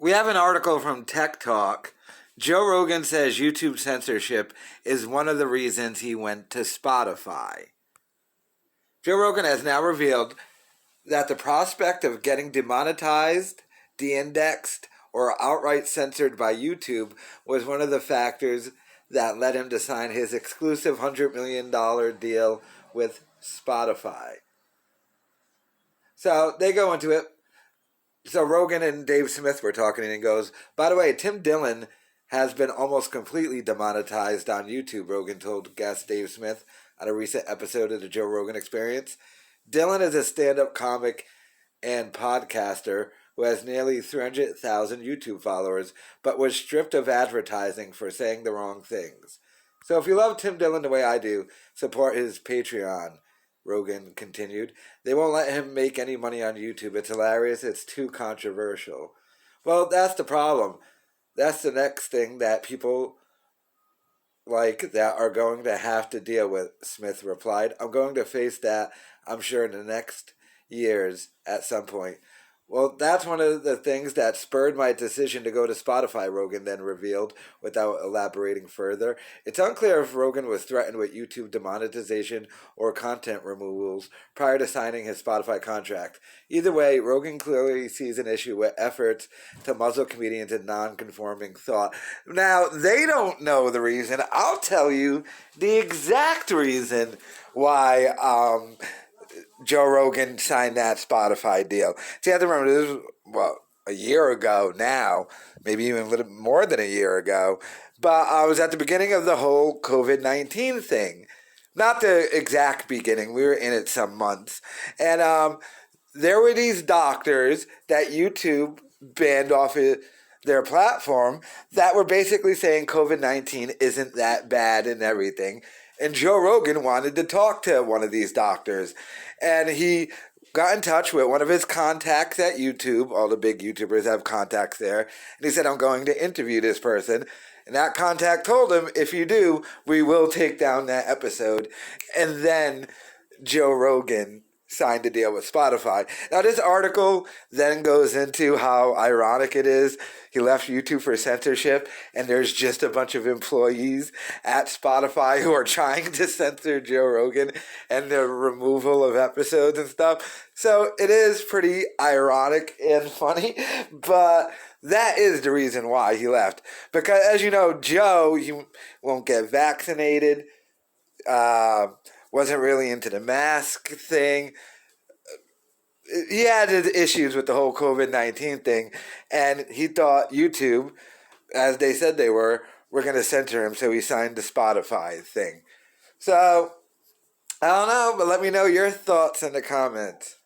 We have an article from Tech Talk. Joe Rogan says YouTube censorship is one of the reasons he went to Spotify. Joe Rogan has now revealed that the prospect of getting demonetized, de-indexed, or outright censored by YouTube was one of the factors that led him to sign his exclusive $100 million deal with Spotify. So they go into it. So Rogan and Dave Smith were talking, and he goes, by the way, Tim Dillon has been almost completely demonetized on YouTube, Rogan told guest Dave Smith on a recent episode of the Joe Rogan Experience. Dillon is a stand-up comic and podcaster who has nearly 300,000 YouTube followers, but was stripped of advertising for saying the wrong things. So if you love Tim Dillon the way I do, support his Patreon, Rogan continued. They won't let him make any money on YouTube. It's hilarious. It's too controversial. Well, that's the problem. That's the next thing that people like that are going to have to deal with, Smith replied. I'm going to face that, I'm sure, in the next years at some point. Well, that's one of the things that spurred my decision to go to Spotify, Rogan then revealed, without elaborating further. It's unclear if Rogan was threatened with YouTube demonetization or content removals prior to signing his Spotify contract. Either way, Rogan clearly sees an issue with efforts to muzzle comedians in non-conforming thought. Now, they don't know the reason. I'll tell you the exact reason why Joe Rogan signed that Spotify deal. See, you have to remember, this was, a year ago now, maybe even a little more than a year ago, but I was at the beginning of the whole COVID-19 thing. Not the exact beginning, we were in it some months. And there were these doctors that YouTube banned off their platform that were basically saying COVID-19 isn't that bad and everything. And Joe Rogan wanted to talk to one of these doctors. And he got in touch with one of his contacts at YouTube. All the big YouTubers have contacts there. And he said, I'm going to interview this person. And that contact told him, if you do, we will take down that episode. And then Joe Rogan signed a deal with Spotify. Now, this article then goes into how ironic it is. He left YouTube for censorship, and there's just a bunch of employees at Spotify who are trying to censor Joe Rogan and the removal of episodes and stuff. So it is pretty ironic and funny, but that is the reason why he left. Because, as you know, Joe, he won't get vaccinated, wasn't really into the mask thing. He had issues with the whole COVID-19 thing, and he thought YouTube, as they said they were going to censor him, so he signed the Spotify thing. So, I don't know, but let me know your thoughts in the comments.